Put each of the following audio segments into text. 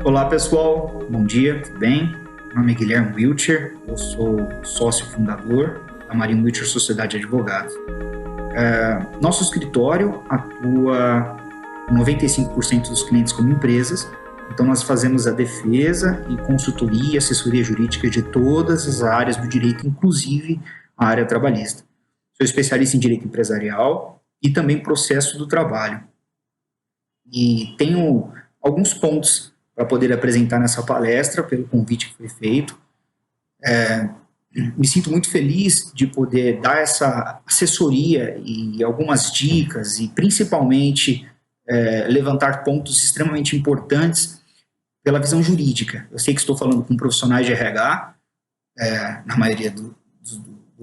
Olá pessoal, bom dia, tudo bem? Meu nome é Guilherme Wilcher, eu sou sócio fundador da Marinho Wilcher Sociedade de Advogados. Nosso escritório atua com 95% dos clientes como empresas, então nós fazemos a defesa e consultoria e assessoria jurídica de todas as áreas do direito, inclusive a área trabalhista. Sou especialista em direito empresarial e também processo do trabalho. E tenho alguns pontos para poder apresentar nessa palestra, pelo convite que foi feito. Me sinto muito feliz de poder dar essa assessoria e algumas dicas, e principalmente levantar pontos extremamente importantes pela visão jurídica. Eu sei que estou falando com profissionais de RH, na maioria do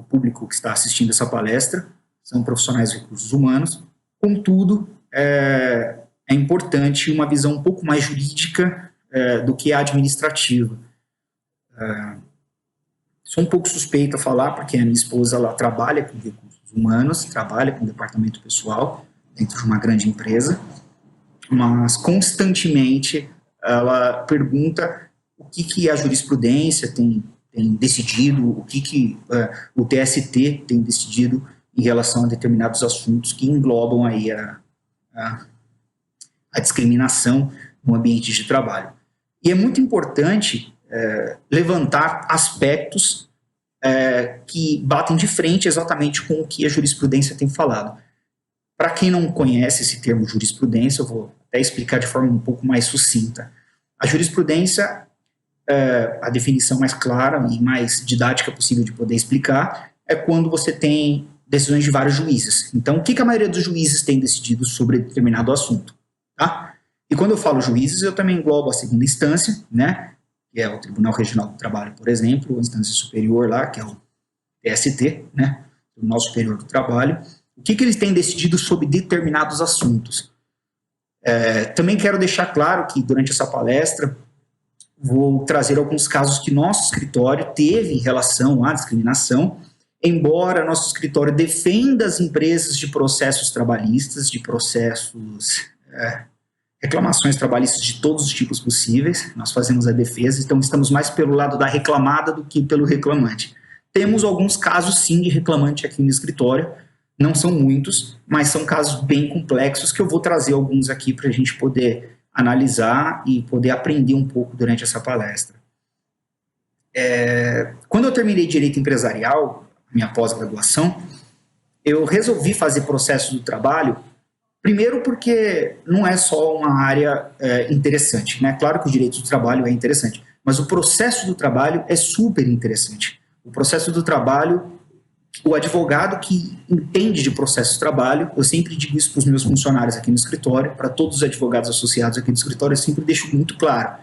público que está assistindo essa palestra, são profissionais de recursos humanos, contudo, é importante uma visão um pouco mais jurídica do que a administrativa. Sou um pouco suspeito a falar, porque a minha esposa ela trabalha com recursos humanos, trabalha com departamento pessoal, dentro de uma grande empresa, mas constantemente ela pergunta o que a jurisprudência tem decidido, o que o TST tem decidido em relação a determinados assuntos que englobam aí a discriminação no ambiente de trabalho. E é muito importante levantar aspectos que batem de frente exatamente com o que a jurisprudência tem falado. Para quem não conhece esse termo jurisprudência, eu vou até explicar de forma um pouco mais sucinta. A jurisprudência, a definição mais clara e mais didática possível de poder explicar, é quando você tem decisões de vários juízes. Então, o que a maioria dos juízes tem decidido sobre determinado assunto? Tá? E quando eu falo juízes, eu também englobo a segunda instância, né, que é o Tribunal Regional do Trabalho, por exemplo, a instância superior lá, que é o TST, né, Tribunal Superior do Trabalho. O que eles têm decidido sobre determinados assuntos? Também quero deixar claro que durante essa palestra vou trazer alguns casos que nosso escritório teve em relação à discriminação, embora nosso escritório defenda as empresas de processos trabalhistas, de processos, reclamações trabalhistas de todos os tipos possíveis, nós fazemos a defesa, então estamos mais pelo lado da reclamada do que pelo reclamante. Temos alguns casos sim de reclamante aqui no escritório, não são muitos, mas são casos bem complexos que eu vou trazer alguns aqui para a gente poder analisar e poder aprender um pouco durante essa palestra. Quando eu terminei Direito Empresarial, minha pós-graduação, eu resolvi fazer processo do trabalho, primeiro porque não é só uma área interessante, né? Claro que o direito do trabalho é interessante, mas o processo do trabalho é super interessante. O processo do trabalho, o advogado que entende de processo de trabalho, eu sempre digo isso para os meus funcionários aqui no escritório, para todos os advogados associados aqui no escritório, eu sempre deixo muito claro.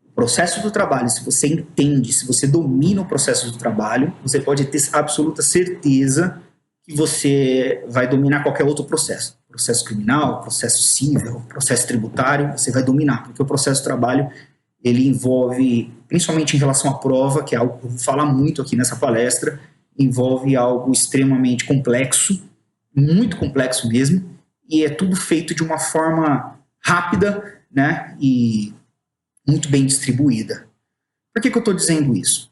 O processo do trabalho, se você entende, se você domina o processo do trabalho, você pode ter absoluta certeza que você vai dominar qualquer outro processo. Processo criminal, processo civil, processo tributário, você vai dominar, porque o processo do trabalho, ele envolve, principalmente em relação à prova, que é algo que eu vou falar muito aqui nessa palestra, envolve algo extremamente complexo, muito complexo mesmo, e é tudo feito de uma forma rápida, né, e muito bem distribuída. Por que eu estou dizendo isso?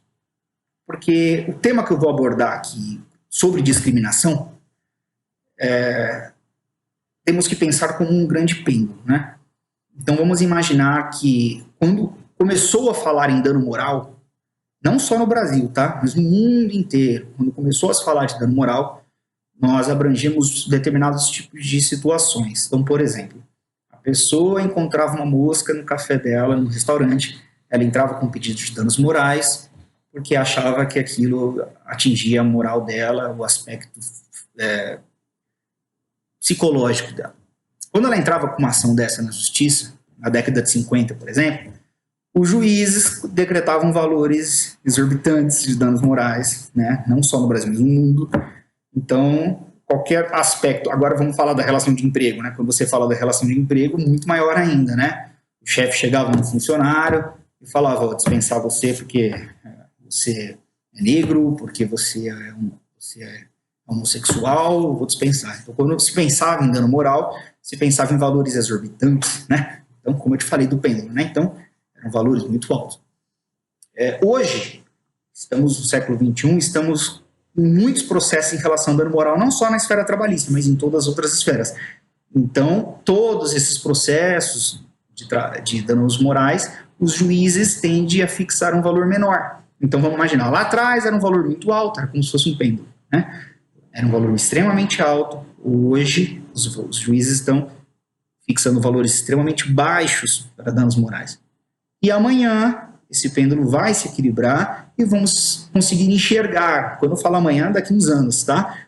Porque o tema que eu vou abordar aqui sobre discriminação, temos que pensar como um grande pêndulo, né? Então vamos imaginar que quando começou a falar em dano moral, não só no Brasil, tá? Mas no mundo inteiro, quando começou a se falar de dano moral, nós abrangemos determinados tipos de situações. Então, por exemplo, a pessoa encontrava uma mosca no café dela, no restaurante, ela entrava com pedido de danos morais, porque achava que aquilo atingia a moral dela, o aspecto psicológico dela. Quando ela entrava com uma ação dessa na justiça, na década de 50, por exemplo, os juízes decretavam valores exorbitantes de danos morais, né? Não só no Brasil, mas no mundo. Então, qualquer aspecto... Agora vamos falar da relação de emprego, né? Quando você fala da relação de emprego, muito maior ainda, né? O chefe chegava no funcionário e falava, vou dispensar você porque você é negro, porque você é homossexual, vou dispensar. Então, quando se pensava em dano moral, se pensava em valores exorbitantes, né? Então, como eu te falei do pêndulo, né? Então, Eram valores muito altos. Hoje, estamos no século XXI, estamos em muitos processos em relação ao dano moral, não só na esfera trabalhista, mas em todas as outras esferas. Então, todos esses processos de danos morais, os juízes tendem a fixar um valor menor. Então, vamos imaginar, lá atrás era um valor muito alto, era como se fosse um pêndulo, né? Era um valor extremamente alto. Hoje, os juízes estão fixando valores extremamente baixos para danos morais. E amanhã, esse pêndulo vai se equilibrar e vamos conseguir enxergar. Quando eu falo amanhã, daqui a uns anos, tá?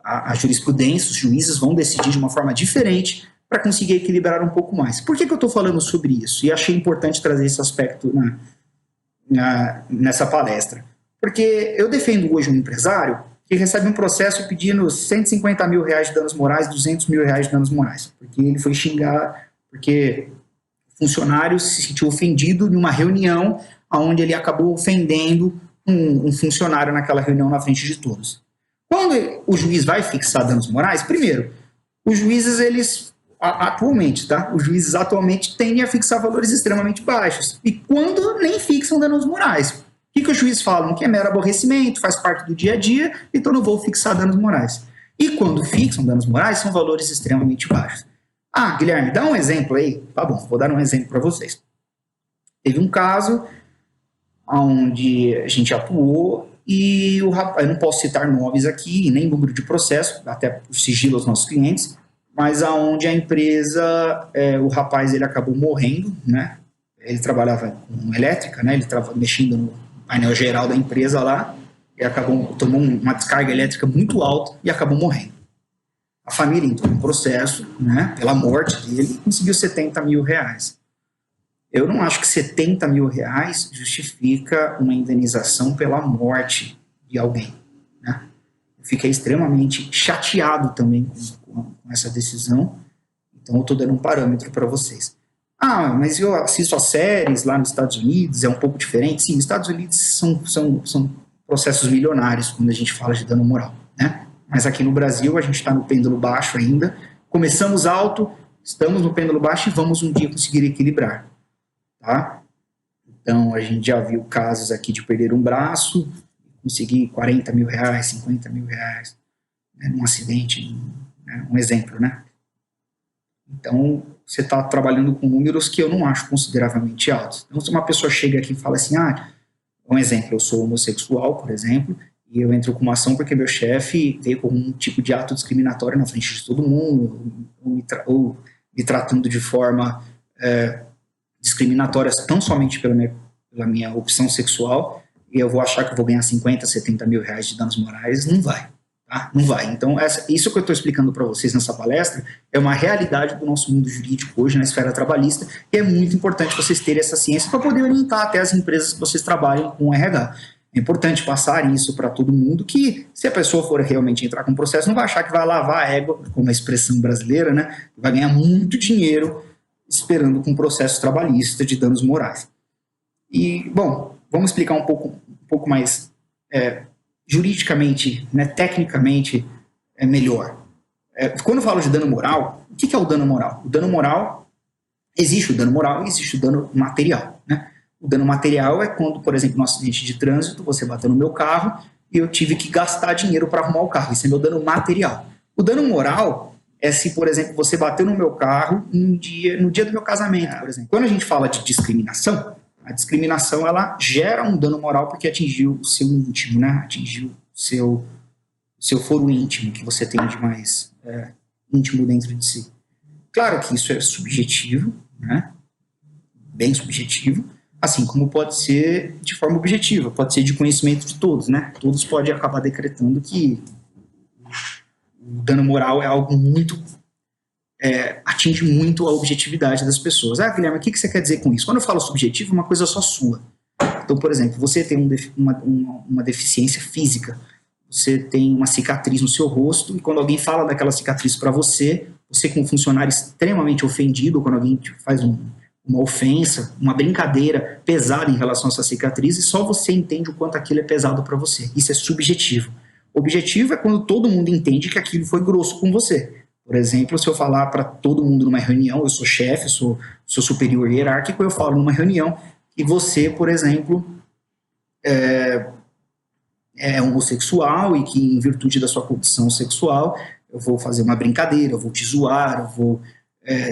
A jurisprudência, os juízes vão decidir de uma forma diferente para conseguir equilibrar um pouco mais. Por que eu estou falando sobre isso? E achei importante trazer esse aspecto nessa palestra. Porque eu defendo hoje um empresário que recebe um processo pedindo 150 mil reais de danos morais, 200 mil reais de danos morais, porque ele foi xingar, porque o funcionário se sentiu ofendido em uma reunião onde ele acabou ofendendo um funcionário naquela reunião na frente de todos. Quando o juiz vai fixar danos morais, primeiro, os juízes, eles atualmente, tá? Os juízes atualmente tendem a fixar valores extremamente baixos, e quando nem fixam danos morais. O que os juízes falam? Que é mero aborrecimento, faz parte do dia a dia, então não vou fixar danos morais. E quando fixam danos morais, são valores extremamente baixos. Ah, Guilherme, dá um exemplo aí. Tá bom, vou dar um exemplo para vocês. Teve um caso onde a gente atuou e o rapaz, eu não posso citar nomes aqui, nem número de processo, até por sigilo aos nossos clientes, mas aonde a empresa, o rapaz, ele acabou morrendo, né? Ele trabalhava com elétrica, né? Ele estava mexendo no painel geral da empresa lá, e tomou uma descarga elétrica muito alta e acabou morrendo. A família entrou no processo, né, pela morte dele, e conseguiu 70 mil reais. Eu não acho que 70 mil reais justifica uma indenização pela morte de alguém, né? Eu fiquei extremamente chateado também com essa decisão, então eu estou dando um parâmetro para vocês. Ah, mas eu assisto as séries lá nos Estados Unidos, é um pouco diferente. Sim, os Estados Unidos são processos milionários quando a gente fala de dano moral, né? Mas aqui no Brasil a gente está no pêndulo baixo ainda. Começamos alto, estamos no pêndulo baixo e vamos um dia conseguir equilibrar, tá? Então a gente já viu casos aqui de perder um braço, conseguir 40 mil reais, 50 mil reais, né, num acidente, né, um exemplo, né? Então você está trabalhando com números que eu não acho consideravelmente altos. Então, se uma pessoa chega aqui e fala assim, um exemplo, eu sou homossexual, por exemplo, e eu entro com uma ação porque meu chefe veio com um tipo de ato discriminatório na frente de todo mundo, ou me tratando de forma discriminatória tão somente pela minha opção sexual, e eu vou achar que eu vou ganhar 50, 70 mil reais de danos morais, não vai. Tá? Não vai. Então, isso que eu estou explicando para vocês nessa palestra é uma realidade do nosso mundo jurídico hoje na esfera trabalhista, e é muito importante vocês terem essa ciência para poder orientar até as empresas que vocês trabalham com RH. É importante passar isso para todo mundo, que se a pessoa for realmente entrar com um processo, não vai achar que vai lavar a égua, como a expressão brasileira, né? Vai ganhar muito dinheiro esperando com um processo trabalhista de danos morais. E, bom, vamos explicar um pouco mais juridicamente, né, tecnicamente, melhor. Quando eu falo de dano moral, o que é o dano moral? O dano moral, existe o dano moral e existe o dano material, né? O dano material é quando, por exemplo, no acidente de trânsito, você bateu no meu carro e eu tive que gastar dinheiro para arrumar o carro. Isso é meu dano material. O dano moral é se, por exemplo, você bateu no meu carro no dia do meu casamento, por exemplo. Quando a gente fala de discriminação, a discriminação, ela gera um dano moral porque atingiu o seu íntimo, né? Atingiu o seu foro íntimo, que você tem de mais íntimo dentro de si. Claro que isso é subjetivo, né? Bem subjetivo, assim como pode ser de forma objetiva, pode ser de conhecimento de todos, né? Todos podem acabar decretando que o dano moral é algo muito... atinge muito a objetividade das pessoas. Guilherme, o que você quer dizer com isso? Quando eu falo subjetivo, é uma coisa só sua. Então, por exemplo, você tem uma deficiência física, você tem uma cicatriz no seu rosto, e quando alguém fala daquela cicatriz para você com um funcionário extremamente ofendido, ou quando alguém te faz uma ofensa, uma brincadeira pesada em relação a essa cicatriz, e só você entende o quanto aquilo é pesado para você. Isso é subjetivo. Objetivo é quando todo mundo entende que aquilo foi grosso com você. Por exemplo, se eu falar para todo mundo numa reunião, eu sou chefe, sou superior hierárquico, eu falo numa reunião, que você, por exemplo, é homossexual e que, em virtude da sua condição sexual, eu vou fazer uma brincadeira, eu vou te zoar, eu vou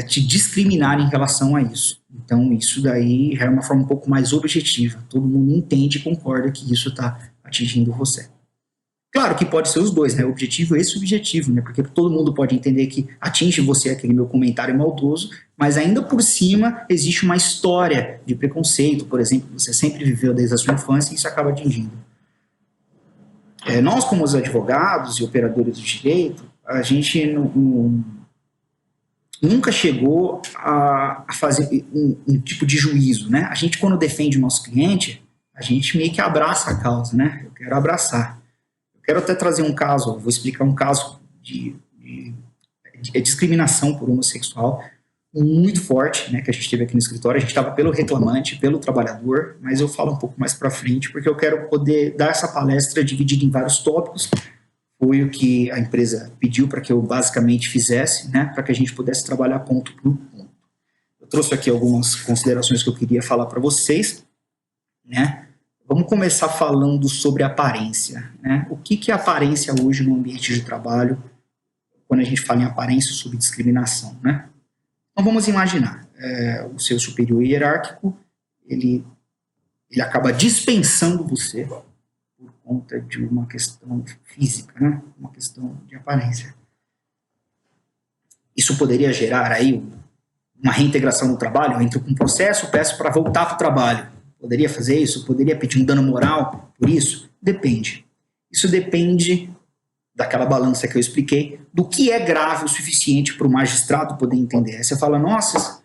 te discriminar em relação a isso. Então, isso daí é uma forma um pouco mais objetiva. Todo mundo entende e concorda que isso está atingindo você. Claro que pode ser os dois, né? Objetivo e subjetivo, né? Porque todo mundo pode entender que atinge você aquele meu comentário maldoso, mas ainda por cima existe uma história de preconceito, por exemplo, que você sempre viveu desde a sua infância e isso acaba atingindo. Nós, como os advogados e operadores do direito, a gente nunca chegou a fazer um tipo de juízo, né? A gente, quando defende o nosso cliente, a gente meio que abraça a causa, né? Eu quero abraçar. Eu quero até trazer um caso, vou explicar um caso de discriminação por homossexual muito forte, né, que a gente teve aqui no escritório. A gente estava pelo reclamante, pelo trabalhador, mas eu falo um pouco mais para frente, porque eu quero poder dar essa palestra dividida em vários tópicos. Foi o que a empresa pediu para que eu basicamente fizesse, né, para que a gente pudesse trabalhar ponto por ponto. Eu trouxe aqui algumas considerações que eu queria falar para vocês, né. Vamos começar falando sobre aparência, né. O que é aparência hoje no ambiente de trabalho, quando a gente fala em aparência sobre discriminação, né? Então vamos imaginar, o seu superior hierárquico, ele acaba dispensando você por conta de uma questão física, né? Uma questão de aparência. Isso poderia gerar aí uma reintegração no trabalho? Eu entro com um processo, peço para voltar para o trabalho. Poderia fazer isso? Poderia pedir um dano moral por isso? Depende. Isso depende daquela balança que eu expliquei, do que é grave o suficiente para o magistrado poder entender. Aí você fala, nossa,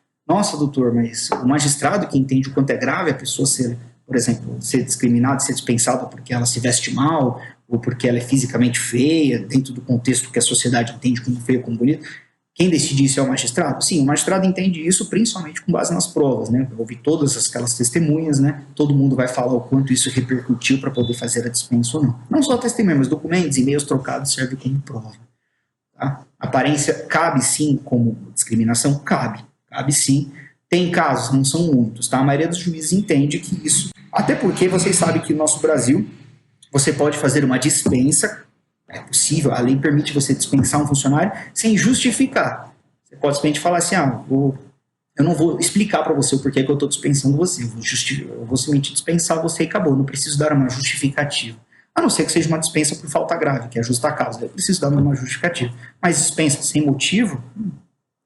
doutor, mas o magistrado que entende o quanto é grave a pessoa ser, por exemplo, ser discriminada, ser dispensada porque ela se veste mal, ou porque ela é fisicamente feia, dentro do contexto que a sociedade entende como feio, como bonito. Quem decide isso é o magistrado? Sim, o magistrado entende isso principalmente com base nas provas, né? Eu ouvi todas aquelas testemunhas, né? Todo mundo vai falar o quanto isso repercutiu para poder fazer a dispensa ou não. Não só testemunhas, mas documentos, e-mails trocados servem como prova. Tá? Aparência cabe sim como discriminação? Cabe sim. Tem casos, não são muitos, tá? A maioria dos juízes entende que isso, até porque vocês sabem que no nosso Brasil você pode fazer uma dispensa. É possível, a lei permite você dispensar um funcionário sem justificar. Você pode simplesmente falar assim, eu não vou explicar para você o porquê que eu estou dispensando você, eu vou simplesmente dispensar você e acabou, não preciso dar uma justificativa. A não ser que seja uma dispensa por falta grave, que é justa causa, eu preciso dar uma justificativa. Mas dispensa sem motivo,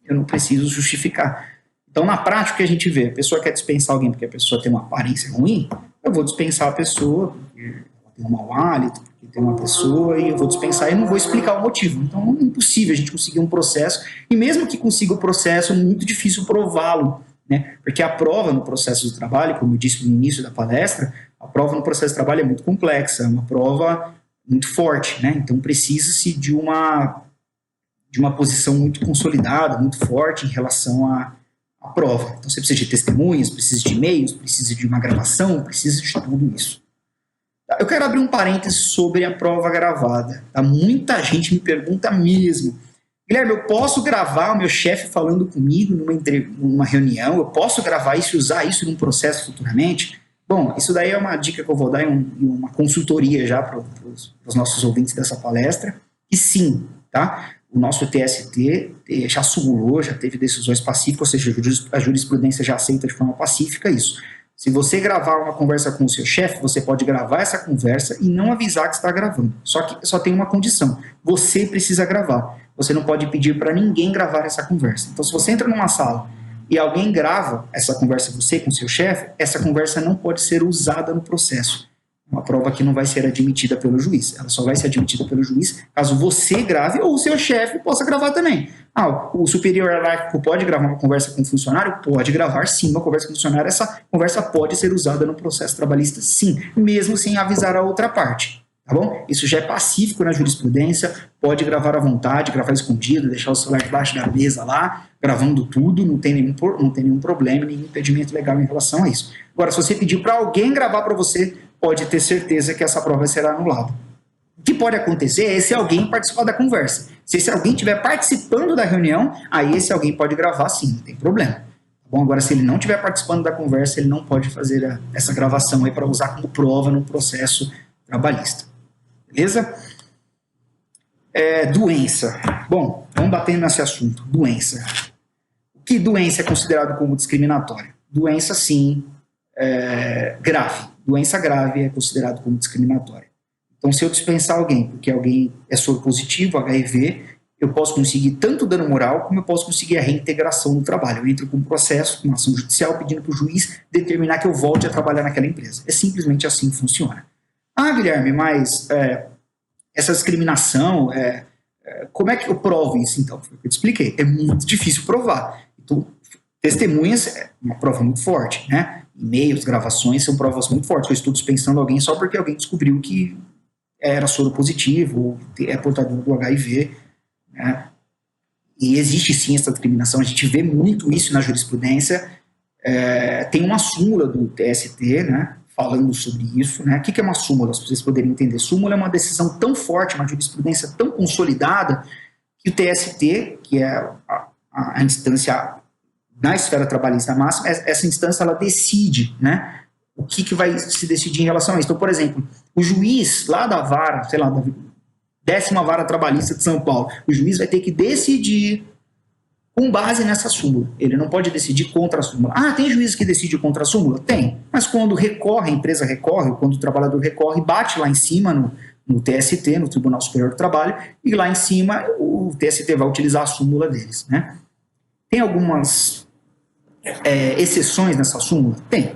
eu não preciso justificar. Então, na prática, o que a gente vê, a pessoa quer dispensar alguém porque a pessoa tem uma aparência ruim, eu vou dispensar a pessoa porque tem um mau hálito, porque tem uma pessoa, e eu vou dispensar e não vou explicar o motivo. Então é impossível a gente conseguir um processo, e mesmo que consiga o processo, é muito difícil prová-lo, né? Porque a prova no processo de trabalho, como eu disse no início da palestra, a prova no processo de trabalho é muito complexa, é uma prova muito forte, né? Então precisa-se de uma posição muito consolidada, muito forte em relação à prova. Então você precisa de testemunhas, precisa de e-mails, precisa de uma gravação, precisa de tudo isso. Eu quero abrir um parênteses sobre a prova gravada. Tá? Muita gente me pergunta mesmo, Guilherme, eu posso gravar o meu chefe falando comigo numa reunião? Eu posso gravar isso e usar isso num processo futuramente? Bom, isso daí é uma dica que eu vou dar em uma consultoria já para os nossos ouvintes dessa palestra. E sim, tá? O nosso TST já simulou, já teve decisões pacíficas, ou seja, a jurisprudência já aceita de forma pacífica isso. Se você gravar uma conversa com o seu chefe, você pode gravar essa conversa e não avisar que está gravando. Só que só tem uma condição, você precisa gravar. Você não pode pedir para ninguém gravar essa conversa. Então, se você entra numa sala e alguém grava essa conversa, você com o seu chefe, essa conversa não pode ser usada no processo. Uma prova que não vai ser admitida pelo juiz. Ela só vai ser admitida pelo juiz caso você grave ou o seu chefe possa gravar também. O superior hierárquico pode gravar uma conversa com o funcionário? Pode gravar sim uma conversa com o funcionário. Essa conversa pode ser usada no processo trabalhista sim, mesmo sem avisar a outra parte. Tá bom? Isso já é pacífico na jurisprudência, pode gravar à vontade, gravar escondido, deixar o celular debaixo da mesa lá, gravando tudo, não tem nenhum problema, nenhum impedimento legal em relação a isso. Agora, se você pedir para alguém gravar para você, pode ter certeza que essa prova será anulada. O que pode acontecer é se alguém participar da conversa. Se esse alguém estiver participando da reunião, aí esse alguém pode gravar sim, não tem problema. Tá Bom, agora, se ele não estiver participando da conversa, ele não pode fazer essa gravação aí para usar como prova no processo trabalhista. Beleza? Doença. Bom, vamos bater nesse assunto. Doença. O que doença é considerado como discriminatória? Doença, sim, grave. Doença grave é considerado como discriminatória. Então, se eu dispensar alguém porque alguém é soro positivo, HIV, eu posso conseguir tanto dano moral como eu posso conseguir a reintegração no trabalho. Eu entro com um processo, com uma ação judicial, pedindo para o juiz determinar que eu volte a trabalhar naquela empresa. É simplesmente assim que funciona. Ah, Guilherme, mas essa discriminação, como é que eu provo isso, então? Foi o que eu te expliquei. É muito difícil provar. Então, testemunhas é uma prova muito forte, né? E-mails, gravações são provas muito fortes. Eu estou dispensando alguém só porque alguém descobriu que era soro positivo ou é portador do HIV, né? E existe sim essa discriminação, a gente vê muito isso na jurisprudência. Tem uma súmula do TST, né, falando sobre isso, né? O que é uma súmula, para vocês poderem entender? Súmula é uma decisão tão forte, uma jurisprudência tão consolidada, que o TST, que é a instância na esfera trabalhista máxima, essa instância ela decide, né, o que vai se decidir em relação a isso. Então, por exemplo, o juiz lá da vara, sei lá, da 10ª Vara Trabalhista de São Paulo, o juiz vai ter que decidir com base nessa súmula. Ele não pode decidir contra a súmula. Ah, tem juiz que decide contra a súmula? Tem. Mas quando recorre, a empresa recorre, ou quando o trabalhador recorre, bate lá em cima no TST, no Tribunal Superior do Trabalho, e lá em cima o TST vai utilizar a súmula deles, né? Tem algumas exceções nessa súmula? Tem.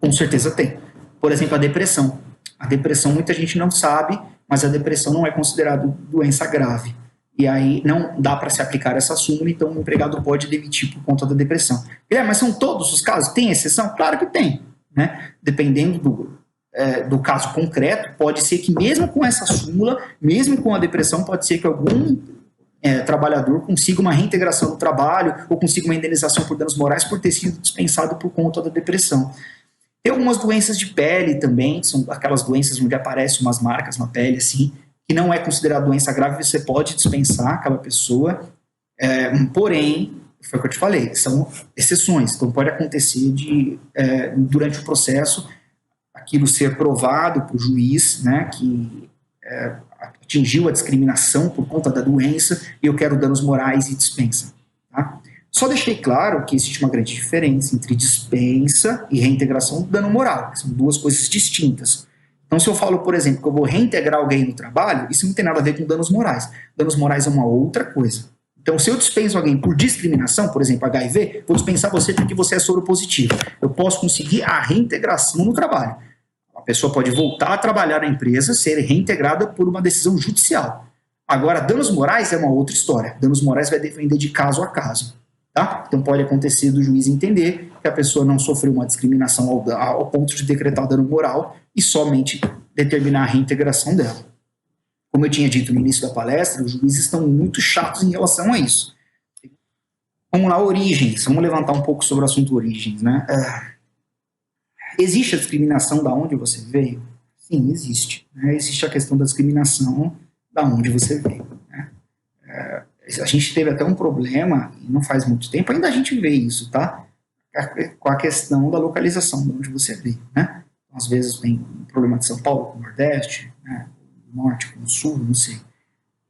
Com certeza tem. Por exemplo, a depressão. A depressão muita gente não sabe, mas a depressão não é considerada doença grave. E aí não dá para se aplicar essa súmula, então o empregado pode demitir por conta da depressão. Mas são todos os casos? Tem exceção? Claro que tem, né? Dependendo do caso concreto, pode ser que mesmo com essa súmula, mesmo com a depressão, pode ser que algum trabalhador consiga uma reintegração no trabalho ou consiga uma indenização por danos morais por ter sido dispensado por conta da depressão. Tem algumas doenças de pele também, são aquelas doenças onde aparecem umas marcas na pele, assim, que não é considerada doença grave, você pode dispensar aquela pessoa, porém, foi o que eu te falei, são exceções, então pode acontecer durante o processo, aquilo ser provado para o juiz, né, que atingiu a discriminação por conta da doença, e eu quero danos morais e dispensa, tá? Só deixei claro que existe uma grande diferença entre dispensa e reintegração do dano moral, que são duas coisas distintas. Então, se eu falo, por exemplo, que eu vou reintegrar alguém no trabalho, isso não tem nada a ver com danos morais. Danos morais é uma outra coisa. Então, se eu dispenso alguém por discriminação, por exemplo, HIV, vou dispensar você porque você é soro positivo. Eu posso conseguir a reintegração no trabalho. A pessoa pode voltar a trabalhar na empresa, ser reintegrada por uma decisão judicial. Agora, danos morais é uma outra história. Danos morais vai depender de caso a caso. Tá? Então pode acontecer do juiz entender que a pessoa não sofreu uma discriminação ao ponto de decretar dano moral e somente determinar a reintegração dela. Como eu tinha dito no início da palestra, os juízes estão muito chatos em relação a isso. Vamos lá, origens. Vamos levantar um pouco sobre o assunto origens, né? Existe a discriminação da onde você veio? Sim, existe. Né? Existe a questão da discriminação da onde você veio. Né? A gente teve até um problema, e não faz muito tempo, ainda a gente vê isso, tá? Com a questão da localização, de onde você veio, né? Às vezes tem um problema de São Paulo com o Nordeste, né? Norte com o Sul, não sei.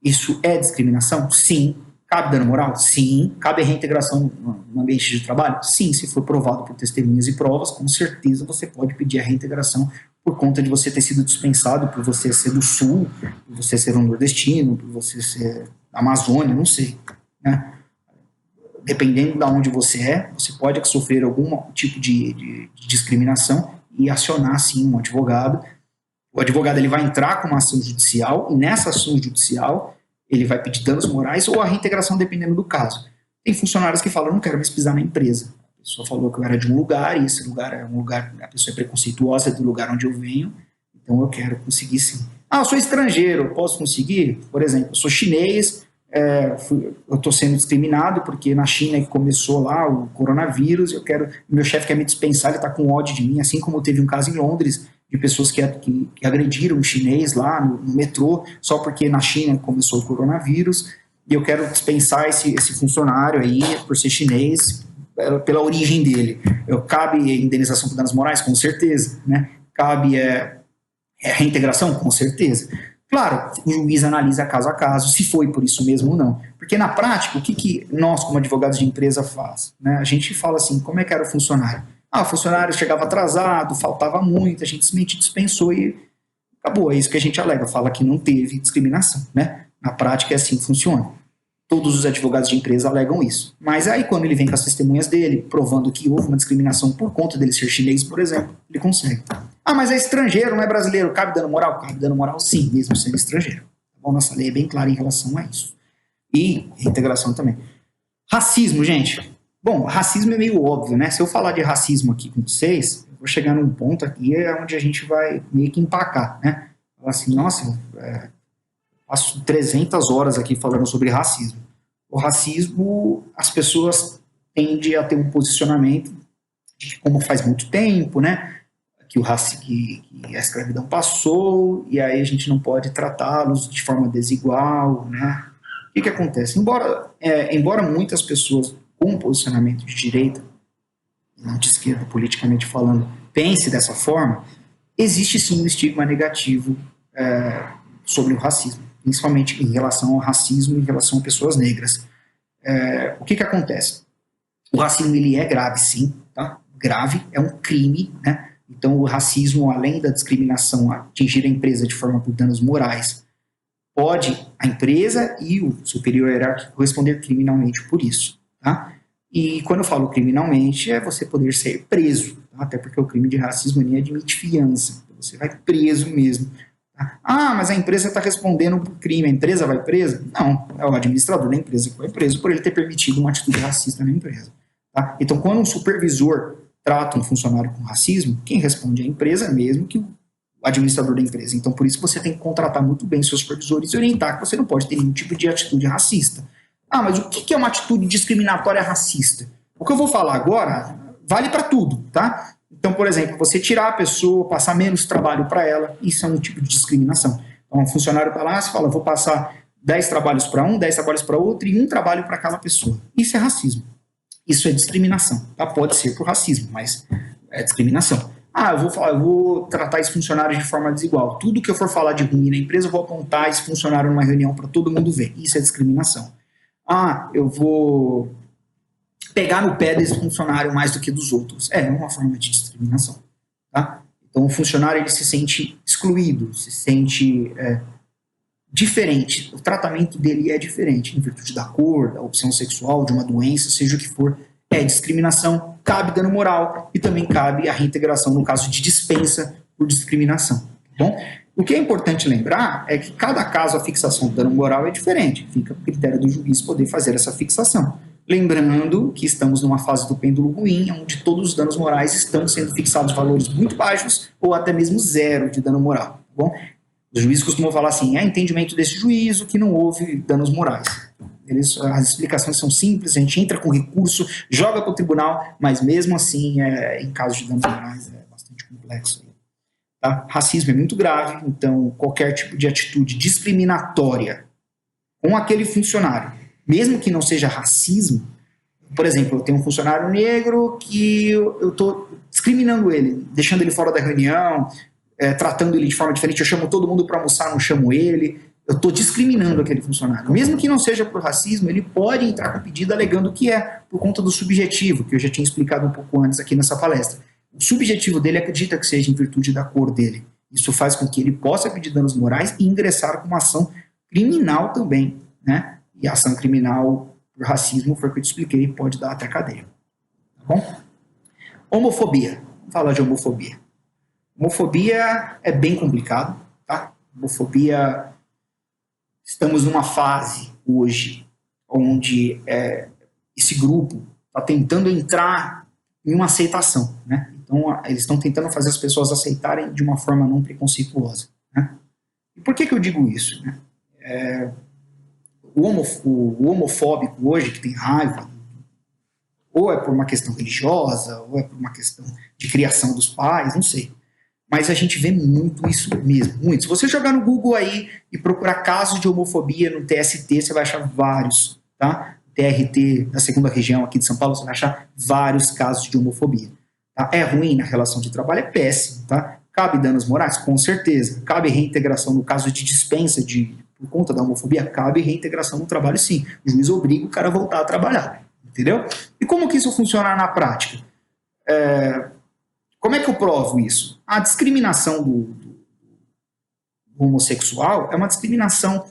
Isso é discriminação? Sim. Cabe dano moral? Sim. Cabe reintegração no ambiente de trabalho? Sim. Se for provado por testemunhas e provas, com certeza você pode pedir a reintegração por conta de você ter sido dispensado, por você ser do Sul, por você ser um nordestino, por você ser da Amazônia, não sei, né? Dependendo de onde você pode sofrer algum tipo de discriminação e acionar, sim, um advogado. O advogado ele vai entrar com uma ação judicial e nessa ação judicial ele vai pedir danos morais ou a reintegração dependendo do caso. Tem funcionários que falam, eu não quero mais pisar na empresa. A pessoa falou que eu era de um lugar e esse lugar é um lugar, a pessoa é preconceituosa do lugar onde eu venho, então eu quero conseguir sim. Ah, eu sou estrangeiro, eu posso conseguir? Por exemplo, eu sou chinês, eu estou sendo discriminado porque na China que começou lá o coronavírus, meu chefe quer me dispensar, ele está com ódio de mim, assim como teve um caso em Londres de pessoas que agrediram um chinês lá no metrô, só porque na China começou o coronavírus, e eu quero dispensar esse funcionário aí por ser chinês, pela origem dele. Cabe indenização por danos morais? Com certeza. Né? Cabe reintegração? Com certeza. Claro, o juiz analisa caso a caso se foi por isso mesmo ou não. Porque na prática, o que nós, como advogados de empresa, faz? Né? A gente fala assim, como é que era o funcionário? O funcionário chegava atrasado, faltava muito, a gente simplesmente dispensou e acabou. É isso que a gente alega, fala que não teve discriminação. Né? Na prática é assim que funciona. Todos os advogados de empresa alegam isso. Mas aí quando ele vem com as testemunhas dele, provando que houve uma discriminação por conta dele ser chinês, por exemplo, ele consegue. Mas é estrangeiro, não é brasileiro, cabe dano moral? Cabe dano moral sim, mesmo sendo estrangeiro. Tá bom? Nossa lei é bem clara em relação a isso. E reintegração também. Racismo, gente. Bom, racismo é meio óbvio, né? Se eu falar de racismo aqui com vocês, eu vou chegar num ponto aqui onde a gente vai meio que empacar, né? Falar assim, nossa, passo 300 horas aqui falando sobre racismo. O racismo, as pessoas tendem a ter um posicionamento de que, como faz muito tempo, né, que a escravidão passou, e aí a gente não pode tratá-los de forma desigual, né? O que acontece? Embora muitas pessoas com posicionamento de direita, não de esquerda, politicamente falando, pense dessa forma, existe sim um estigma negativo sobre o racismo, principalmente em relação ao racismo e em relação a pessoas negras. O que acontece? O racismo, ele é grave, sim, tá? Grave, é um crime, né? Então, o racismo, além da discriminação, atingir a empresa de forma por danos morais, pode a empresa e o superior hierárquico responder criminalmente por isso, tá? E quando eu falo criminalmente, é você poder ser preso, tá? Até porque o crime de racismo nem admite fiança, você vai preso mesmo. Mas a empresa está respondendo por crime, a empresa vai presa? Não, é o administrador da empresa que vai preso por ele ter permitido uma atitude racista na empresa. Tá? Então, quando um supervisor trata um funcionário com racismo, quem responde é a empresa mesmo que o administrador da empresa. Então, por isso que você tem que contratar muito bem seus supervisores e orientar que você não pode ter nenhum tipo de atitude racista. Mas o que é uma atitude discriminatória racista? O que eu vou falar agora vale para tudo, tá? Então, por exemplo, você tirar a pessoa, passar menos trabalho para ela, isso é um tipo de discriminação. Então, um funcionário está lá, você fala, vou passar 10 trabalhos para um, 10 trabalhos para outro e um trabalho para aquela pessoa. Isso é racismo. Isso é discriminação. Tá? Pode ser por racismo, mas é discriminação. Eu vou tratar esse funcionário de forma desigual. Tudo que eu for falar de ruim na empresa, eu vou apontar esse funcionário numa reunião para todo mundo ver. Isso é discriminação. Eu vou pegar no pé desse funcionário mais do que dos outros. É uma forma de discriminação. Tá? Então, o funcionário ele se sente excluído, se sente diferente. O tratamento dele é diferente, em virtude da cor, da opção sexual, de uma doença, seja o que for. É discriminação, cabe dano moral e também cabe a reintegração no caso de dispensa por discriminação. Tá bom? O que é importante lembrar é que cada caso a fixação do dano moral é diferente. Fica a critério do juiz poder fazer essa fixação. Lembrando que estamos numa fase do pêndulo ruim, onde todos os danos morais estão sendo fixados valores muito baixos ou até mesmo zero de dano moral. Tá bom? Os juízes costumam falar assim, entendimento desse juízo que não houve danos morais. As explicações são simples, a gente entra com recurso, joga para o tribunal, mas mesmo assim, em caso de danos morais, é bastante complexo. Tá? Racismo é muito grave, então qualquer tipo de atitude discriminatória com aquele funcionário, mesmo que não seja racismo, por exemplo, eu tenho um funcionário negro que eu estou discriminando ele, deixando ele fora da reunião, tratando ele de forma diferente, eu chamo todo mundo para almoçar, não chamo ele, eu estou discriminando aquele funcionário. Mesmo que não seja por racismo, ele pode entrar com pedido alegando que é por conta do subjetivo, que eu já tinha explicado um pouco antes aqui nessa palestra. O subjetivo dele acredita que seja em virtude da cor dele. Isso faz com que ele possa pedir danos morais e ingressar com uma ação criminal também, né? E a ação criminal por racismo, foi o que eu te expliquei, pode dar até cadeia. Tá bom? Homofobia. Vamos falar de homofobia. Homofobia é bem complicado, tá? Homofobia, estamos numa fase hoje onde esse grupo está tentando entrar em uma aceitação, né? Então, eles estão tentando fazer as pessoas aceitarem de uma forma não preconceituosa, né? E por que eu digo isso, né? O homofóbico hoje, que tem raiva, ou é por uma questão religiosa, ou é por uma questão de criação dos pais, não sei. Mas a gente vê muito isso mesmo, muito. Se você jogar no Google aí e procurar casos de homofobia no TST, você vai achar vários, tá? O TRT da segunda região aqui de São Paulo, você vai achar vários casos de homofobia. Tá? É ruim na relação de trabalho? É péssimo. Tá? Cabe danos morais? Com certeza. Cabe reintegração no caso de dispensa por conta da homofobia? Cabe reintegração no trabalho, sim. O juiz obriga o cara a voltar a trabalhar. Entendeu? E como que isso funciona na prática? Como é que eu provo isso? A discriminação do homossexual é uma discriminação,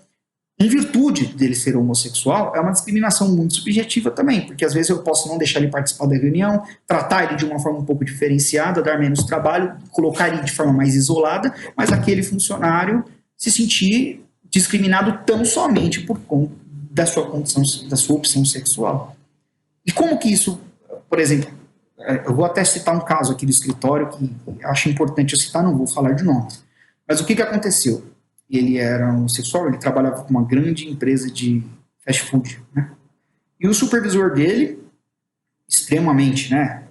em virtude dele ser homossexual, é uma discriminação muito subjetiva também, porque às vezes eu posso não deixar ele participar da reunião, tratar ele de uma forma um pouco diferenciada, dar menos trabalho, colocar ele de forma mais isolada, mas aquele funcionário se sentir discriminado tão somente por conta da sua condição, da sua opção sexual. E como que isso, por exemplo, eu vou até citar um caso aqui do escritório que acho importante eu citar, não vou falar de nomes, mas o que aconteceu? Ele era homossexual, ele trabalhava com uma grande empresa de fast food, né? E o supervisor dele, extremamente, né,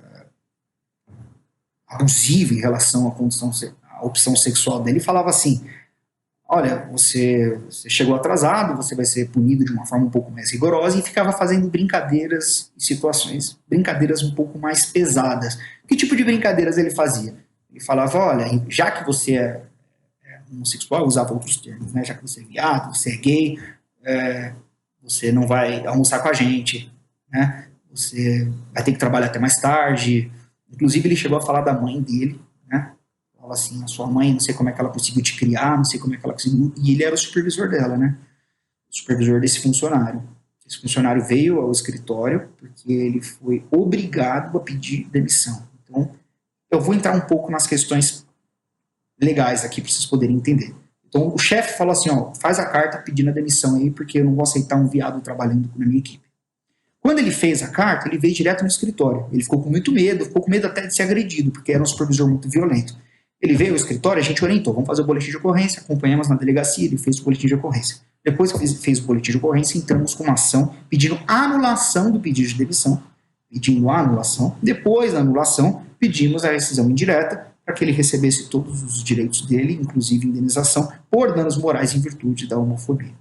abusivo em relação à opção sexual dele, falava assim: olha, você chegou atrasado, você vai ser punido de uma forma um pouco mais rigorosa, e ficava fazendo brincadeiras e situações, brincadeiras um pouco mais pesadas. Que tipo de brincadeiras ele fazia? Ele falava: olha, já que você é homossexual, usava outros termos, né? Já que você é viado, você é gay, você não vai almoçar com a gente, né? Você vai ter que trabalhar até mais tarde. Inclusive, ele chegou a falar da mãe dele, né? Fala assim: a sua mãe, não sei como é que ela conseguiu te criar, não sei como é que ela conseguiu... E ele era o supervisor dela, né? O supervisor desse funcionário. Esse funcionário veio ao escritório porque ele foi obrigado a pedir demissão. Então, eu vou entrar um pouco nas questões legais aqui para vocês poderem entender. Então, o chefe falou assim: ó, faz a carta pedindo a demissão aí, porque eu não vou aceitar um viado trabalhando na minha equipe. Quando ele fez a carta, ele veio direto no escritório. Ele ficou com muito medo, ficou com medo até de ser agredido, porque era um supervisor muito violento. Ele veio ao escritório, a gente orientou: vamos fazer o boletim de ocorrência, acompanhamos na delegacia, ele fez o boletim de ocorrência. Depois que fez o boletim de ocorrência, entramos com uma ação pedindo anulação do pedido de demissão, pedindo a anulação. Depois da anulação, pedimos a rescisão indireta, para que ele recebesse todos os direitos dele, inclusive indenização, por danos morais em virtude da homofobia.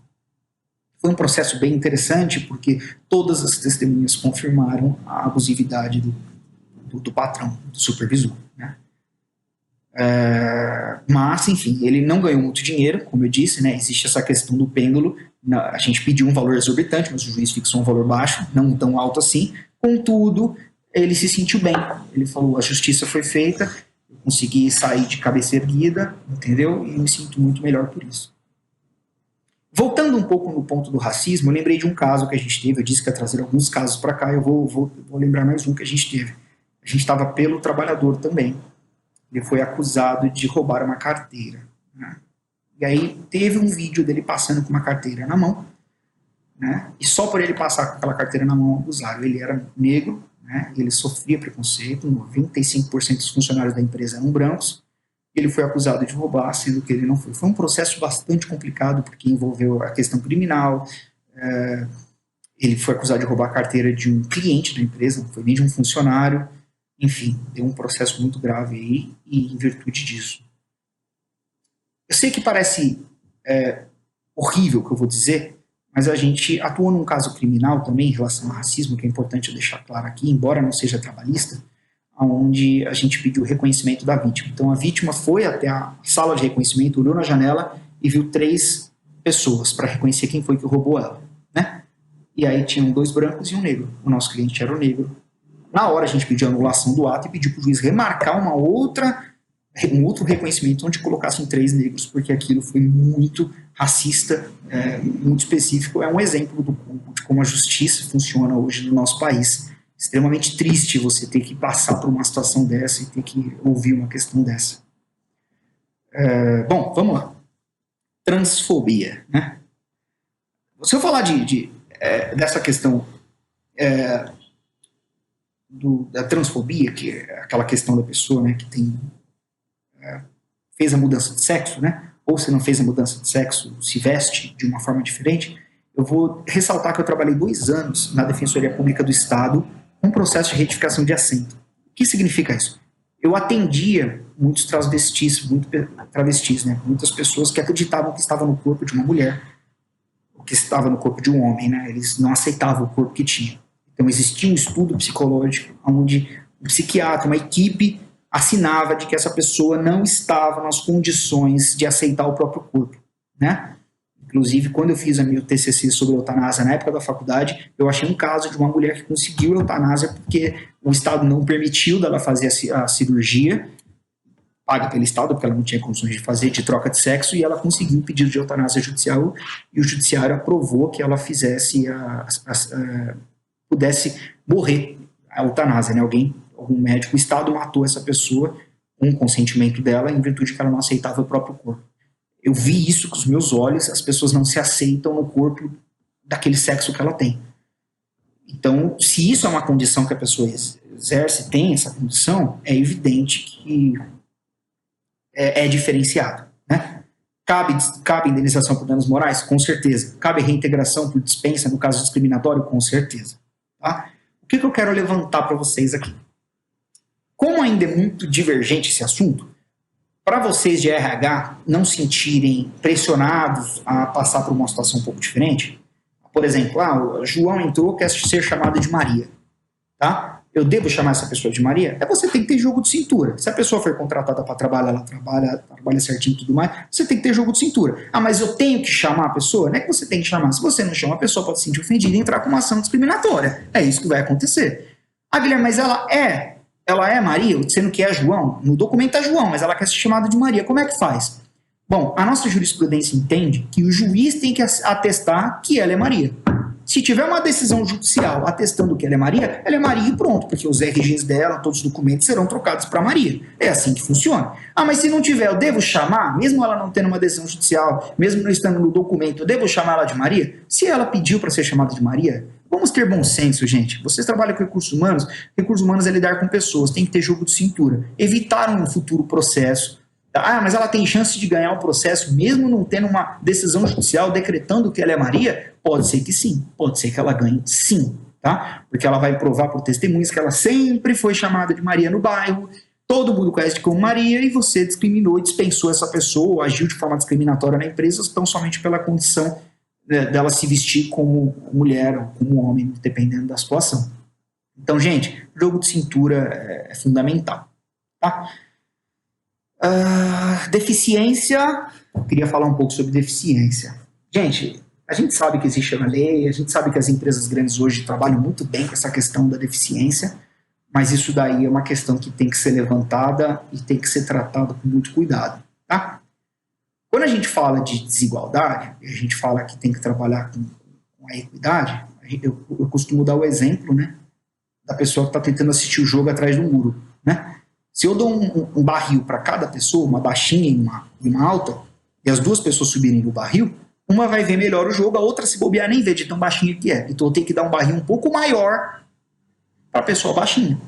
Foi um processo bem interessante, porque todas as testemunhas confirmaram a abusividade do patrão, do supervisor, né? Mas, enfim, ele não ganhou muito dinheiro, como eu disse, né? Existe essa questão do pêndulo. A gente pediu um valor exorbitante, mas o juiz fixou um valor baixo, não tão alto assim. Contudo, ele se sentiu bem. Ele falou: a justiça foi feita, eu consegui sair de cabeça erguida, entendeu? E me sinto muito melhor por isso. Voltando um pouco no ponto do racismo, eu lembrei de um caso que a gente teve. Eu disse que ia trazer alguns casos para cá, eu vou lembrar mais um que a gente teve. A gente estava pelo trabalhador também. Ele foi acusado de roubar uma carteira, né? E aí teve um vídeo dele passando com uma carteira na mão, né? E só por ele passar com aquela carteira na mão abusaram. Ele era negro, né? Ele sofria preconceito, 95% dos funcionários da empresa eram brancos. Ele foi acusado de roubar, sendo que ele não foi. Foi um processo bastante complicado, porque envolveu a questão criminal. Ele foi acusado de roubar a carteira de um cliente da empresa, não foi nem de um funcionário. Enfim, deu um processo muito grave aí, e em virtude disso. Eu sei que parece horrível o que eu vou dizer, mas a gente atuou num caso criminal também em relação ao racismo, que é importante eu deixar claro aqui, embora não seja trabalhista, onde a gente pediu o reconhecimento da vítima. Então a vítima foi até a sala de reconhecimento, olhou na janela e viu 3 pessoas para reconhecer quem foi que roubou ela, né? E aí tinham 2 brancos e um negro. O nosso cliente era o negro. Na hora a gente pediu a anulação do ato e pediu para o juiz remarcar um outro reconhecimento onde colocassem 3 negros, porque aquilo foi muito racista, muito específico. É um exemplo de como a justiça funciona hoje no nosso país. Extremamente triste você ter que passar por uma situação dessa e ter que ouvir uma questão dessa. Bom, vamos lá. Transfobia, né? Se eu falar dessa questão da transfobia, que é aquela questão da pessoa, né, que fez a mudança de sexo, né, ou se não fez a mudança de sexo, se veste de uma forma diferente, eu vou ressaltar que eu trabalhei 2 anos na Defensoria Pública do Estado com um processo de retificação de assento. O que significa isso? Eu atendia muitos travestis, né, muitas pessoas que acreditavam que estavam no corpo de uma mulher, o que estava no corpo de um homem, né? Eles não aceitavam o corpo que tinha. Então existia um estudo psicológico onde um psiquiatra, uma equipe, assinava de que essa pessoa não estava nas condições de aceitar o próprio corpo, né? Inclusive, quando eu fiz a meu TCC sobre eutanásia na época da faculdade, eu achei um caso de uma mulher que conseguiu eutanásia porque o Estado não permitiu dela fazer a cirurgia, paga pelo Estado, porque ela não tinha condições de fazer, de troca de sexo, e ela conseguiu o pedido de eutanásia judicial, e o judiciário aprovou que ela fizesse pudesse morrer a eutanásia, né? Algum médico, o Estado matou essa pessoa com o consentimento dela, em virtude que ela não aceitava o próprio corpo. Eu vi isso com os meus olhos, as pessoas não se aceitam no corpo daquele sexo que ela tem. Então, se isso é uma condição que a pessoa exerce, tem essa condição, é evidente que é diferenciado, né? Cabe indenização por danos morais? Com certeza. Cabe reintegração por dispensa no caso discriminatório? Com certeza. Tá? O que eu quero levantar para vocês aqui? Como ainda é muito divergente esse assunto, para vocês de RH não sentirem pressionados a passar por uma situação um pouco diferente, por exemplo, o João entrou, quer ser chamado de Maria, tá? Eu devo chamar essa pessoa de Maria? Você tem que ter jogo de cintura. Se a pessoa for contratada para trabalhar, ela trabalha certinho e tudo mais, você tem que ter jogo de cintura. Mas eu tenho que chamar a pessoa? Não é que você tem que chamar. Se você não chama a pessoa, pode se sentir ofendida e entrar com uma ação discriminatória. É isso que vai acontecer. Guilherme, mas ela é Maria, sendo que é João. No documento é João, mas ela quer ser chamada de Maria. Como é que faz? Bom, a nossa jurisprudência entende que o juiz tem que atestar que ela é Maria. Se tiver uma decisão judicial atestando que ela é Maria e pronto, porque os RGs dela, todos os documentos serão trocados para Maria. É assim que funciona. Mas se não tiver, eu devo chamar, mesmo ela não tendo uma decisão judicial, mesmo não estando no documento, eu devo chamar ela de Maria? Se ela pediu para ser chamada de Maria, vamos ter bom senso, gente. Vocês trabalham com recursos humanos é lidar com pessoas, tem que ter jogo de cintura. Evitar um futuro processo. Mas ela tem chance de ganhar o processo mesmo não tendo uma decisão judicial decretando que ela é Maria? Pode ser que sim, pode ser que ela ganhe sim, tá? Porque ela vai provar por testemunhas que ela sempre foi chamada de Maria no bairro, todo mundo conhece como Maria e você discriminou e dispensou essa pessoa ou agiu de forma discriminatória na empresa tão somente pela condição dela se vestir como mulher ou como homem, dependendo da situação. Então, gente, jogo de cintura é fundamental, tá? Deficiência, eu queria falar um pouco sobre deficiência. Gente, a gente sabe que existe uma lei, a gente sabe que as empresas grandes hoje trabalham muito bem com essa questão da deficiência, mas isso daí é uma questão que tem que ser levantada e tem que ser tratada com muito cuidado, tá? Quando a gente fala de desigualdade, a gente fala que tem que trabalhar com a equidade, eu costumo dar o exemplo, né, da pessoa que está tentando assistir o jogo atrás do muro, né? Se eu dou um barril para cada pessoa, uma baixinha e uma alta, e as duas pessoas subirem no barril, uma vai ver melhor o jogo, a outra, se bobear, nem vê de tão baixinha que é. Então eu tenho que dar um barril um pouco maior para a pessoa baixinha,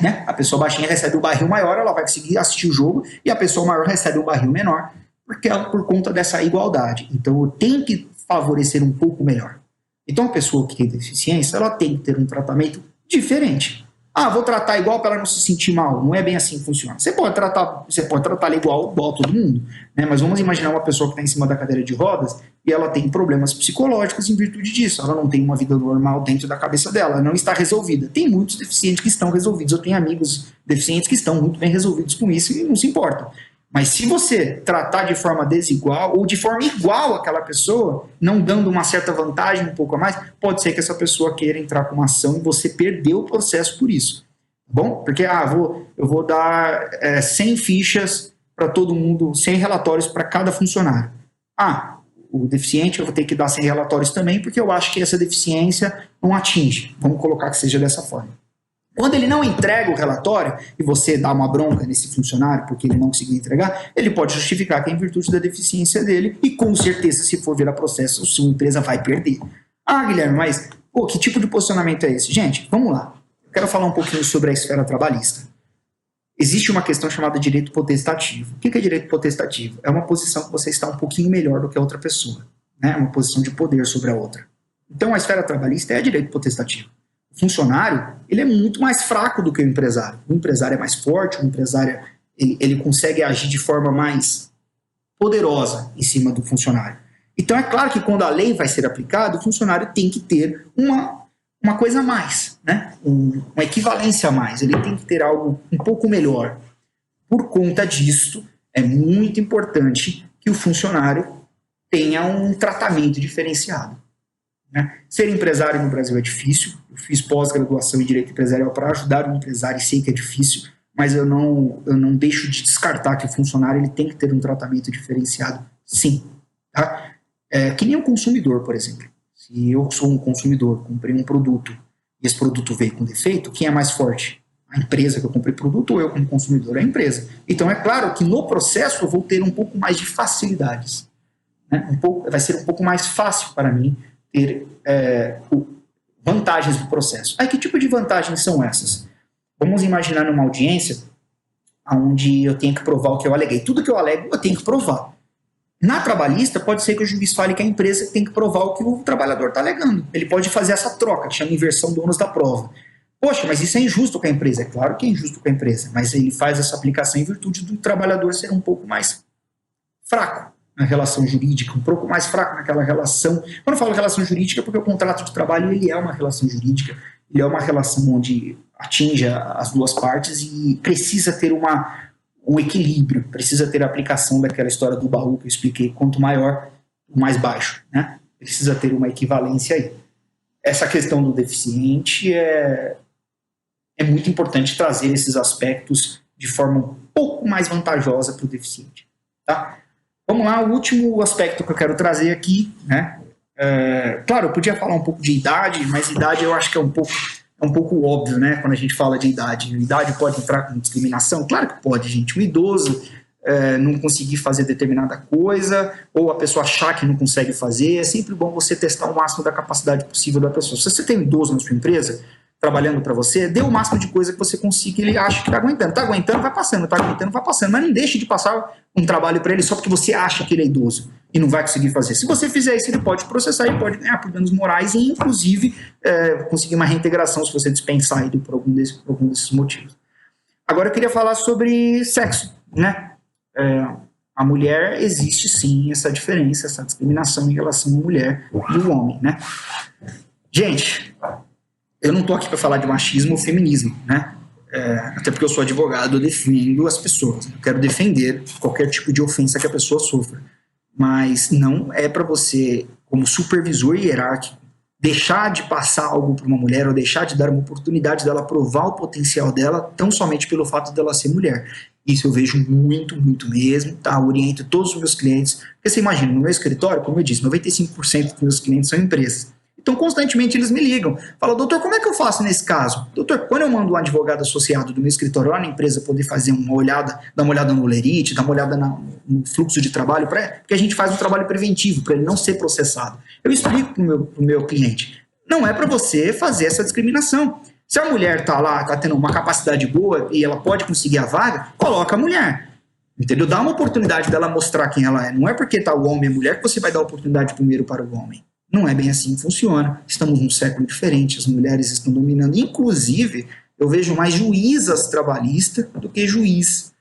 né? A pessoa baixinha recebe o barril maior, ela vai conseguir assistir o jogo, e a pessoa maior recebe um barril menor, porque é por conta dessa igualdade. Então eu tenho que favorecer um pouco melhor. Então a pessoa que tem deficiência, ela tem que ter um tratamento diferente. Vou tratar igual para ela não se sentir mal. Não é bem assim que funciona. Você pode tratar ela igual a todo mundo, né? Mas vamos imaginar uma pessoa que está em cima da cadeira de rodas e ela tem problemas psicológicos em virtude disso. Ela não tem uma vida normal dentro da cabeça dela, ela não está resolvida. Tem muitos deficientes que estão resolvidos. Eu tenho amigos deficientes que estão muito bem resolvidos com isso e não se importam. Mas se você tratar de forma desigual ou de forma igual àquela pessoa, não dando uma certa vantagem um pouco a mais, pode ser que essa pessoa queira entrar com uma ação e você perdeu o processo por isso. Bom? Porque eu vou dar 100 fichas para todo mundo, 100 relatórios para cada funcionário. O deficiente eu vou ter que dar 100 relatórios também, porque eu acho que essa deficiência não atinge. Vamos colocar que seja dessa forma. Quando ele não entrega o relatório e você dá uma bronca nesse funcionário porque ele não conseguiu entregar, ele pode justificar que é em virtude da deficiência dele e com certeza, se for virar processo, a sua empresa vai perder. Guilherme, mas que tipo de posicionamento é esse? Gente, vamos lá. Eu quero falar um pouquinho sobre a esfera trabalhista. Existe uma questão chamada direito potestativo. O que é direito potestativo? É uma posição que você está um pouquinho melhor do que a outra pessoa, né? Uma posição de poder sobre a outra. Então, a esfera trabalhista é direito potestativo. Funcionário, ele é muito mais fraco do que o empresário. O empresário é mais forte, o empresário ele consegue agir de forma mais poderosa em cima do funcionário. Então, é claro que quando a lei vai ser aplicada, o funcionário tem que ter uma coisa a mais, né? Uma equivalência a mais, ele tem que ter algo um pouco melhor. Por conta disso, é muito importante que o funcionário tenha um tratamento diferenciado. Né? Ser empresário no Brasil é difícil, eu fiz pós-graduação em Direito Empresarial para ajudar o empresário e sei que é difícil, mas eu não deixo de descartar que o funcionário ele tem que ter um tratamento diferenciado, sim. Tá? Que nem o consumidor, por exemplo. Se eu sou um consumidor, comprei um produto e esse produto veio com defeito, quem é mais forte? A empresa que eu comprei o produto ou eu como consumidor? A empresa. Então é claro que no processo eu vou ter um pouco mais de facilidades. Né? Vai ser um pouco mais fácil para mim ter vantagens do processo. Que tipo de vantagens são essas? Vamos imaginar numa audiência onde eu tenho que provar o que eu aleguei. Tudo que eu alego eu tenho que provar. Na trabalhista, pode ser que o juiz fale que a empresa tem que provar o que o trabalhador está alegando. Ele pode fazer essa troca, que chama inversão do ônus da prova. Poxa, mas isso é injusto com a empresa. É claro que é injusto com a empresa, mas ele faz essa aplicação em virtude do trabalhador ser um pouco mais fraco na relação jurídica, um pouco mais fraco naquela relação. Quando eu falo relação jurídica, é porque o contrato de trabalho ele é uma relação jurídica, ele é uma relação onde atinge as duas partes e precisa ter um equilíbrio, precisa ter a aplicação daquela história do baú que eu expliquei, quanto maior, mais baixo, né? Precisa ter uma equivalência aí. Essa questão do deficiente é muito importante trazer esses aspectos de forma um pouco mais vantajosa para o deficiente, tá? Vamos lá, o último aspecto que eu quero trazer aqui, né? Claro, eu podia falar um pouco de idade, mas idade eu acho que é um pouco óbvio, né? Quando a gente fala de idade. Idade pode entrar com discriminação? Claro que pode, gente. Um idoso não conseguir fazer determinada coisa, ou a pessoa achar que não consegue fazer, é sempre bom você testar o máximo da capacidade possível da pessoa. Se você tem um idoso na sua empresa, trabalhando para você, dê o máximo de coisa que você consiga, ele acha que está aguentando. Está aguentando, vai passando. Está aguentando, vai passando. Mas não deixe de passar um trabalho para ele só porque você acha que ele é idoso e não vai conseguir fazer. Se você fizer isso, ele pode processar e pode ganhar por danos morais e, inclusive, conseguir uma reintegração se você dispensar ele por algum desses motivos. Agora eu queria falar sobre sexo, né? A mulher, existe sim essa diferença, essa discriminação em relação à mulher e o homem, né? Gente, eu não estou aqui para falar de machismo ou feminismo, né? Até porque eu sou advogado, eu defendo as pessoas. Eu quero defender qualquer tipo de ofensa que a pessoa sofra. Mas não é para você, como supervisor hierárquico, deixar de passar algo para uma mulher ou deixar de dar uma oportunidade dela provar o potencial dela tão somente pelo fato dela ser mulher. Isso eu vejo muito, muito mesmo, tá? Eu oriento todos os meus clientes. Porque você imagina, no meu escritório, como eu disse, 95% dos meus clientes são empresas. Então, constantemente eles me ligam. Falam, doutor, como é que eu faço nesse caso? Doutor, quando eu mando um advogado associado do meu escritório lá na empresa poder fazer uma olhada, dar uma olhada no lerite, dar uma olhada no fluxo de trabalho, porque a gente faz um trabalho preventivo, para ele não ser processado. Eu explico para o meu cliente, não é para você fazer essa discriminação. Se a mulher está lá, está tendo uma capacidade boa e ela pode conseguir a vaga, coloca a mulher. Entendeu? Dá uma oportunidade dela mostrar quem ela é. Não é porque está o homem e a mulher que você vai dar a oportunidade primeiro para o homem. Não é bem assim que funciona. Estamos num século diferente, as mulheres estão dominando. Inclusive, eu vejo mais juízas trabalhistas do que juiz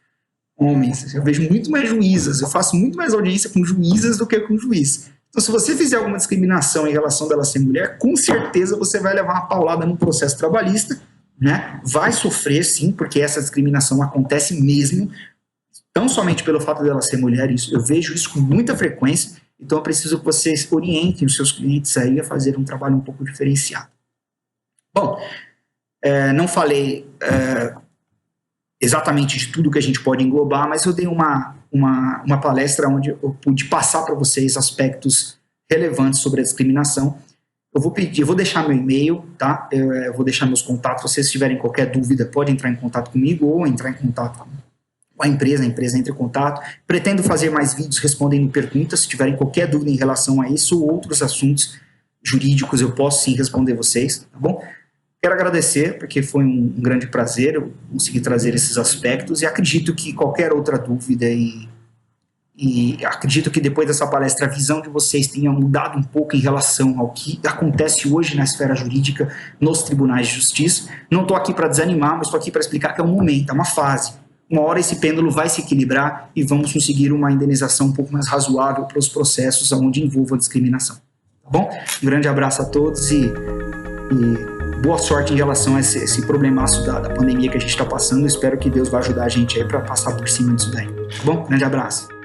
homens. Eu vejo muito mais juízas, eu faço muito mais audiência com juízas do que com juiz. Então, se você fizer alguma discriminação em relação dela ser mulher, com certeza você vai levar uma paulada no processo trabalhista, né? Vai sofrer, sim, porque essa discriminação acontece mesmo, tão somente pelo fato dela ser mulher. Eu vejo isso com muita frequência. Então, eu preciso que vocês orientem os seus clientes aí a fazer um trabalho um pouco diferenciado. Bom, não falei exatamente de tudo que a gente pode englobar, mas eu dei uma palestra onde eu pude passar para vocês aspectos relevantes sobre a discriminação. Eu vou deixar meu e-mail, tá? Eu vou deixar meus contatos. Se vocês tiverem qualquer dúvida, pode entrar em contato comigo ou entrar em contato com a empresa entra em contato. Pretendo fazer mais vídeos respondendo perguntas. Se tiverem qualquer dúvida em relação a isso ou outros assuntos jurídicos, eu posso sim responder vocês, tá bom? Quero agradecer, porque foi um grande prazer eu conseguir trazer esses aspectos e acredito que qualquer outra dúvida e acredito que depois dessa palestra a visão de vocês tenha mudado um pouco em relação ao que acontece hoje na esfera jurídica nos tribunais de justiça. Não estou aqui para desanimar, mas estou aqui para explicar que é um momento, é uma fase. uma hora esse pêndulo vai se equilibrar e vamos conseguir uma indenização um pouco mais razoável para os processos onde envolva discriminação. Tá bom? Um grande abraço a todos e boa sorte em relação a esse problemaço da pandemia que a gente está passando. Espero que Deus vai ajudar a gente aí para passar por cima disso daí. Tá bom? Grande abraço.